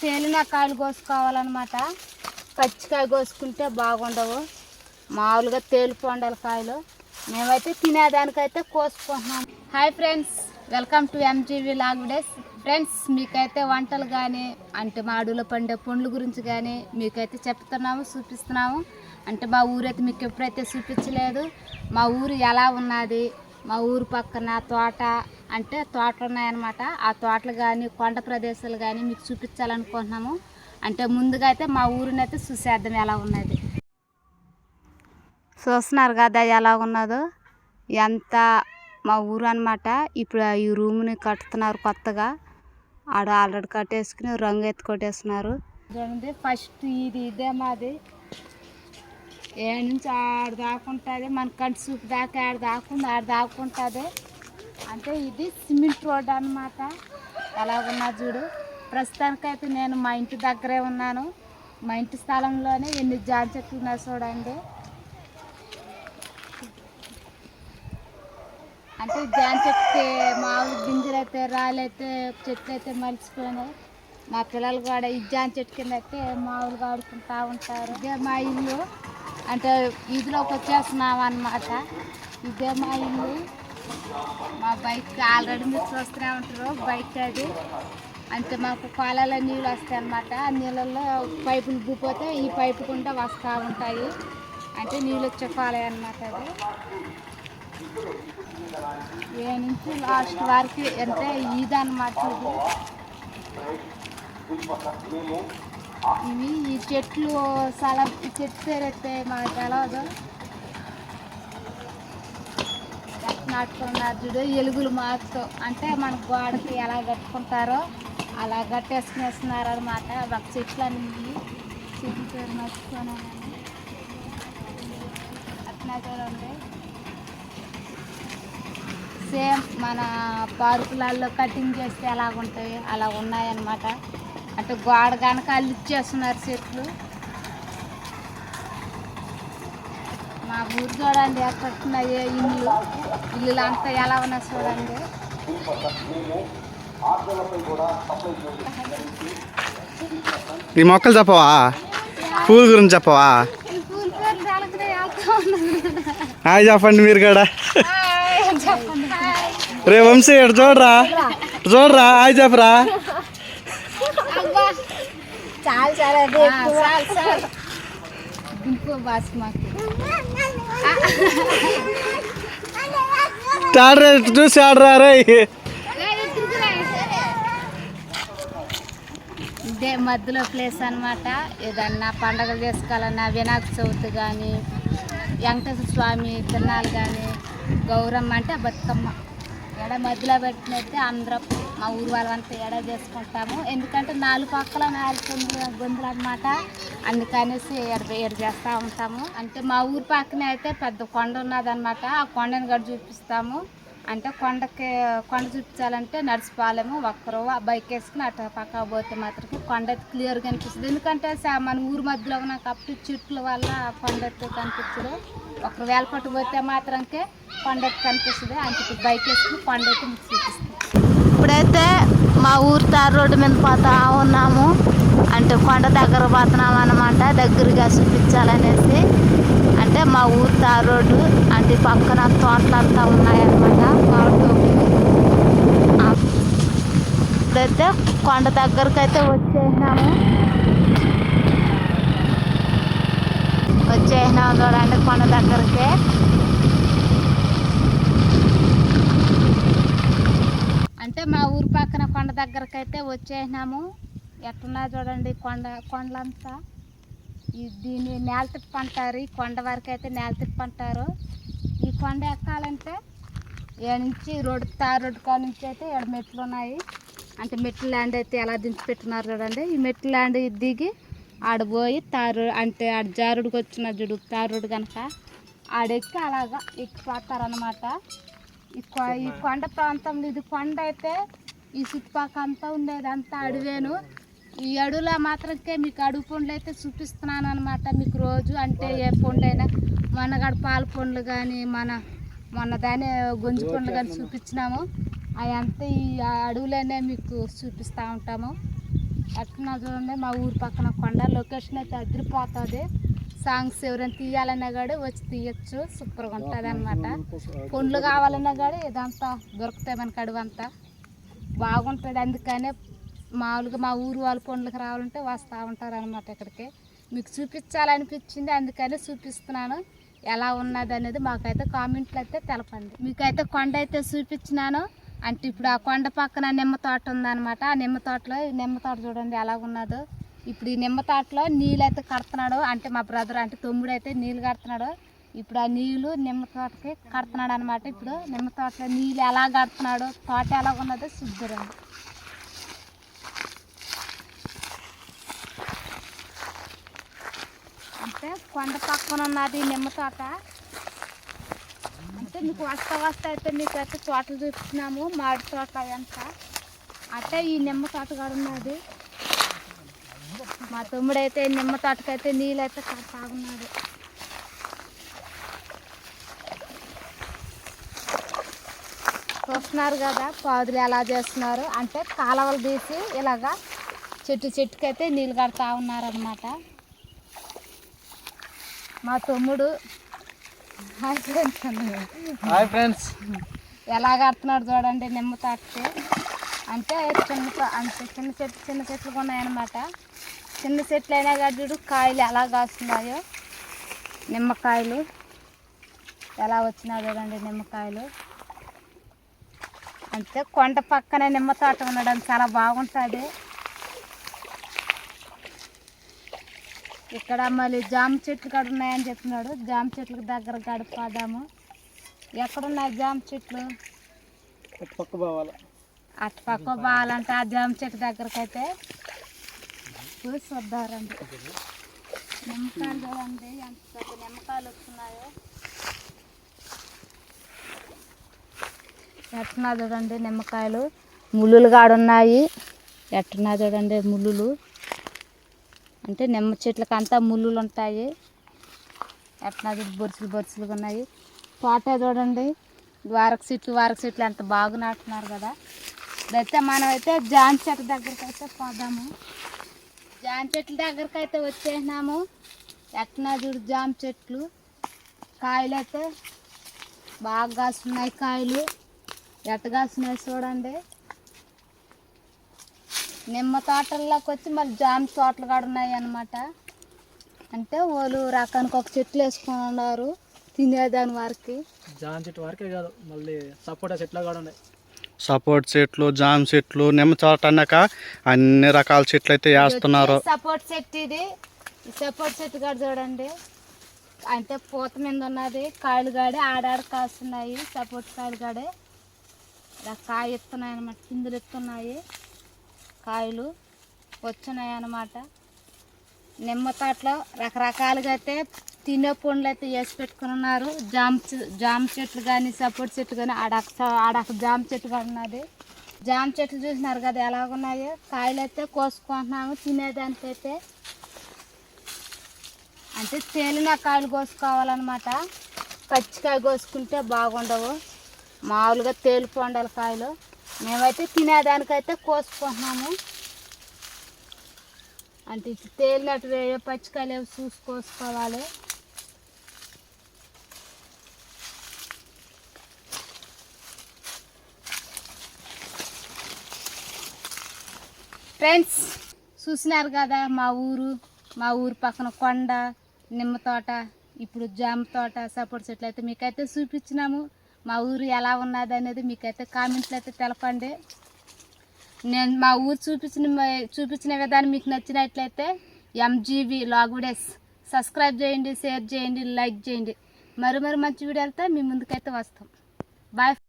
తేలిన కాయలు కోసుకోవాలన్నమాట. పచ్చికాయ కోసుకుంటే బాగుండవు, మామూలుగా తేలిపోండాలి కాయలు. మేమైతే తినేదానికైతే కోసుకుంటున్నాం. Hi friends, welcome to MGV log days. Friends, మీకైతే వంటలు కానీ అంటే మా అడవిలో పండే పండ్ల గురించి కానీ మీకైతే చెప్తున్నాము, చూపిస్తున్నాము. అంటే మా ఊరైతే మీకు ఎప్పుడైతే చూపించలేదు. మా ఊరు ఎలా ఉన్నది, మా ఊరు పక్కన తోట అంటే తోటలు ఉన్నాయన్నమాట. ఆ తోటలు కానీ కొండ ప్రదేశాలు కానీ మీకు చూపించాలనుకుంటున్నాము. అంటే ముందుగా అయితే మా ఊరిని అయితే చూసేద్దాం ఎలా ఉన్నది. చూస్తున్నారు కదా ఎలా ఉన్నదో, ఎంత మా ఊరు అనమాట. ఇప్పుడు ఈ రూమ్ని కట్టుతున్నారు కొత్తగా. ఆడ ఆల్రెడీ కట్టేసుకుని రంగు ఎత్తి కొట్టేస్తున్నారు. ఫస్ట్ ఇదే మాది. ఏ నుంచి ఆడ దాకుంటుంది, మన కంటి చూపు దాకా ఆడ దాకుంది, ఆడ దాకుంటుంది. అంటే ఇది సిమెంట్ రోడ్ అన్నమాట. ఎలాగున్నా చూడు. ప్రస్తుతానికైతే నేను మా ఇంటి దగ్గరే ఉన్నాను. మా ఇంటి స్థలంలోనే ఎన్ని జామ చెట్లు ఉన్నాయి చూడండి. అంటే జామ చెట్టుకి మామూలు గింజలు అయితే రాలైతే చెట్లు అయితే మలిచిపోయినాయి. మా పిల్లలు కూడా ఈ జామ చెట్టు కింద అయితే మామూలుగా ఆడుకుంటూ ఉంటారు. ఇదే మా ఇల్లు. అంటే వీధిలోకి వచ్చేస్తున్నాం అన్నమాట. ఇదే మా ఇల్లు. మా బైక్ ఆల్రెడీ మీరు చూస్తూనే ఉంటారు. బైక్ అది అంటే మాకు కాలాల నీళ్ళు వస్తాయి అన్నమాట. ఆ నీళ్ళల్లో పైపులు పూపోతే ఈ పైపు గుండా వస్తూ ఉంటాయి. అంటే నీళ్ళు వచ్చే కాలే అన్నమాట. అది ఏ నుంచి లాస్ట్ వరకు అంటే ఇదన్నమాట. ఇవి ఈ చెట్లు చాలా చెట్టు పేరైతే మాకు తెలవదు. నాటుకున్నారు చూడు ఎలుగులు మాతో. అంటే మన గోడకి ఎలా కట్టుకుంటారో అలా కట్టేసుకునేస్తున్నారు అనమాట. ఒక చెట్లు అన్నీ చెట్టు పేరు మర్చిపోయినా అట్లా చూడండి. సేమ్ మన పార్కులలో కటింగ్ చేస్తే ఎలాగుంటాయి అలా ఉన్నాయన్నమాట. అంటే గోడ కనుక అల్లిచ్చేస్తున్నారు చెట్లు. మా ఊరు చూడండి ఎక్కడున్నాయి ఇల్లు అంతా ఎలా ఉన్నాయి చూడండి. ఈ మొక్కలు చెప్పవా, పూల గురించి చెప్పవా? హాయ్ చెప్పండి మీరు కూడా. రే వంశీ ఇటు చూడరా, చూడరా, హాయ్ చెప్పరా. చూసి ఆడరా రే. ఇదే మధ్యలో ప్లేస్ అనమాట. ఏదన్నా పండగలు చేసుకోవాలన్నా, వినాయక చవితి కానీ, వెంకటేశ్వర స్వామి తిరణాలు కానీ, గౌరమ్మ అంటే బతుకమ్మ ఎడ మధ్యలో పెట్టినైతే అందరం మా ఊరు వాళ్ళంతా ఎడ చేసుకుంటాము. ఎందుకంటే 4 పక్కల 4 గొంతులు అనమాట. అందుకనేసి ఎడ చేస్తూ ఉంటాము. అంటే మా ఊరు పక్కనే అయితే పెద్ద కొండ ఉన్నదన్నమాట. ఆ కొండని కూడా చూపిస్తాము. అంటే కొండ చూపించాలంటే నడిచిపోలేము. ఒక్కరు బైక్ వేసుకుని అటు పక్క పోతే మాత్రం కొండ అయితే క్లియర్గా కనిపిస్తుంది. ఎందుకంటే మన ఊరు మధ్యలో ఉన్న కాబట్టి చెట్ల వల్ల కొండ అయితే కనిపించదు. ఒకరు వేలపట్టు పోతే మాత్రంకే కొండ అయితే కనిపిస్తుంది. అంటే బైక్ వేసుకుని కొండ అయితే మీకు చూపిస్తుంది. ఇప్పుడైతే మా ఊరు తారు రోడ్డు మీద పోతా ఉన్నాము. అంటే కొండ దగ్గర పోతున్నాం అన్నమాట. దగ్గరగా చూపించాలనేసి. అంటే మా ఊరు తారు రోడ్డు అంటే పక్కన తోటలంతా ఉన్నాయన్నమాట. ఇప్పుడైతే కొండ దగ్గరకు అయితే వచ్చేసినాము చూడండి కొండ దగ్గరకే. అంటే మా ఊరు పక్కన కొండ దగ్గరకు అయితే వచ్చేసినాము. ఎట్టున్నా చూడండి కొండలంతా. దీన్ని నేల తిప్ప అంటారు. ఈ కొండ వరకు అయితే నేల తిప్ప అంటారు. ఈ కొండ ఎక్కాలంటే ఏ నుంచి తారు రోడ్డు కాడ నుంచి అయితే ఇక్కడ మెట్లు ఉన్నాయి. అంటే మెట్లు ల్యాండ్ అయితే ఎలా దించి పెట్టున్నారు చూడండి. ఈ మెట్లు ల్యాండ్ దిగి ఆడపోయి అంటే ఆడ జారుడికి వచ్చిన చూడు తారు రోడ్డు కనుక ఆడెక్కి అలాగా ఎక్కిపోతారనమాట. ఈ కొండ ప్రాంతంలో ఇది కొండ అయితే ఈ చుట్టుపక్కల అంతా ఉండేది అంతా అడవేను. ఈ అడవిలో మాత్రమే మీకు అడవి పండ్లు అయితే చూపిస్తున్నాను అనమాట. మీకు రోజు అంటే ఏ పండు అయినా మొన్నగాడ పాల పండ్లు కానీ మొన్న దాని గొంజు పండ్లు కానీ చూపించినాము. అవి అంతా ఈ అడవులోనే మీకు చూపిస్తూ ఉంటాము. ఎట్లా చూడండి మా ఊరు పక్కన కొండ. లొకేషన్ అయితే అదిరిపోతుంది. సాంగ్స్ ఎవరైనా తీయాలన్నా కూడా వచ్చి తీయచ్చు. సూపర్గా ఉంటుంది అనమాట. పండ్లు కావాలన్నా కూడా ఇదంతా దొరుకుతాయి మనకి. అడవంతా బాగుంటుంది. అందుకనే మామూలుగా మా ఊరు వాళ్ళ పండ్లకు రావాలంటే వస్తూ ఉంటారు అనమాట ఇక్కడికి. మీకు చూపించాలనిపించింది, అందుకనే చూపిస్తున్నాను. ఎలా ఉన్నది అనేది మాకైతే కామెంట్లు అయితే తెలపండి. మీకైతే కొండ అయితే చూపించినాను. అంటే ఇప్పుడు ఆ కొండ పక్కన నిమ్మ తోట ఉందన్నమాట. ఆ నిమ్మ తోటలో నిమ్మ తోట చూడండి ఎలా ఉన్నదో. ఇప్పుడు ఈ నిమ్మ తోటలో నీళ్ళు అయితే కడుతున్నాడు. అంటే మా బ్రదర్ అంటే తమ్ముడు అయితే నీళ్ళు కడుతున్నాడు. ఇప్పుడు ఆ నీళ్ళు నిమ్మ తోటకి కడుతున్నాడు అనమాట. ఇప్పుడు నిమ్మ తోటలో నీళ్ళు ఎలా కడుతున్నాడు, తోట ఎలా ఉన్నదో చూద్దురండి. అంటే కొండ పక్కన ఉన్నది నిమ్మ తోట. అంటే మీకు వస్తా అయితే మీకు అయితే తోటలు చూపిస్తున్నాము. మామిడి తోట అదంతా. అంటే ఈ నిమ్మ తోట కూడా ఉన్నది. మా తమ్ముడైతే నిమ్మ తోటకైతే నీళ్ళు అయితే తాగున్నాడు. చూస్తున్నారు కదా పాదులు ఎలా చేస్తున్నారు. అంటే కాలువలు తీసి ఇలాగా చెట్టుకైతే నీళ్ళు కడతా ఉన్నారనమాట. మా తమ్ముడు హాయ్ ఫ్రెండ్స్ ఎలా కడుతున్నాడు చూడండి నిమ్మ తోటకి. అంటే చిన్న చెట్లు ఉన్నాయన్నమాట. చిన్న చెట్లు అయినా గడ్డు కాయలు ఎలా కాస్తున్నాయో. నిమ్మకాయలు ఎలా వచ్చినా చూడండి నిమ్మకాయలు. అంటే కొండ పక్కనే నిమ్మ తోట ఉండడం చాలా బాగుంటుంది. ఇక్కడ మళ్ళీ జామ చెట్లు కూడా ఉన్నాయని చెప్తున్నాడు. జామ చెట్లకు దగ్గర గడిపోదాము. ఎక్కడున్నాయి జామ చెట్లు? అటు పక్క పోవాలంటే ఆ జామ చెట్టు దగ్గరకు అయితే చూసి వద్దారండి. నిమ్మకాయలు చూడండి ఎంత పెద్ద నిమ్మకాయలు వస్తున్నాయో. ఎట్టున్నా చూడండి నిమ్మకాయలు. ముళ్ళులు కాడున్నాయి. ఎట్టున్నా చూడండి ముళ్ళులు. అంటే నిమ్మ చెట్లకు అంతా ముళ్ళులు ఉంటాయి. ఎట్లా బొరుసులుగా ఉన్నాయి. తోట చూడండి వారక చెట్లు ఎంత బాగా నాటున్నారు కదా. అయితే మనమైతే జామ చెట్టు దగ్గరికి అయితే పోదాము. జామ చెట్ల దగ్గరికి అయితే వచ్చేసినాము. ఎట్లా చూడు జామ చెట్లు. కాయలు అయితే బాగా కాస్తున్నాయి. కాయలు ఎట్ట కాస్తున్నాయి చూడండి. నిమ్మ తోటల్లోకి వచ్చి మళ్ళీ జామ తోటలు కూడా ఉన్నాయి అన్నమాట. అంటే వాళ్ళు రకానికి ఒక చెట్లు వేసుకొని ఉన్నారు తినేదాని వారికి. జామ చెట్టు వరకే కాదు, మళ్ళీ సపోటా చెట్లు కూడా ఉన్నాయి. సపోర్ట్ చెట్లు, జామ చెట్లు, నిమ్మ తోట అన్నాక అన్ని రకాల చెట్లు అయితే వేస్తున్నారు. సపోర్ట్ చెట్టు ఇది. ఈ సపోర్ట్ చెట్టు కూడా చూడండి అంటే పూత మీద ఉన్నది. కాయలు గాడి ఆడాడ కాస్తున్నాయి. సపోర్ట్ కాయలు గాడే ఇలా కాయ ఎత్తున్నాయి అన్నమాట. పిందులు ఎత్తున్నాయి. కాయలు వచ్చినాయి అన్నమాట. నిమ్మ తోటలో రకరకాలుగా అయితే తినే పండ్లు అయితే వేసి పెట్టుకుని ఉన్నారు. జామ చెట్లు కానీ సపోర్ట్ చెట్లు కానీ ఆడక జామ చెట్టు కూడా ఉన్నది. జామ చెట్లు చూసినారు కదా ఎలాగున్నాయో. కాయలు అయితే కోసుకుంటున్నాము తినేదానికైతే. అంటే తేలిన కాయలు కోసుకోవాలన్నమాట. పచ్చికాయ కోసుకుంటే బాగుండవు. మామూలుగా తేలిపోండాలి కాయలు. మేమైతే తినేదానికైతే కోసుకుంటున్నాము. అంటే తేలినట్టు పచ్చికాయలు ఏవి చూసి కోసుకోవాలి. ఫ్రెండ్స్ చూసినారు కదా మా ఊరు పక్కన కొండ, నిమ్మ తోట, ఇప్పుడు జామ తోట, సపోర్ట్ చెట్లు అయితే మీకైతే చూపించినాము. మా ఊరు ఎలా ఉన్నది అనేది మీకైతే కామెంట్లు అయితే తెలపండి. నేను మా ఊరు చూపించిన విధానం మీకు నచ్చినట్లయితే MGV లాగుడేస్ సబ్స్క్రైబ్ చేయండి, షేర్ చేయండి, లైక్ చేయండి. మరి మంచి వీడియోలతో మీ ముందుకైతే వస్తాం. బాయ్.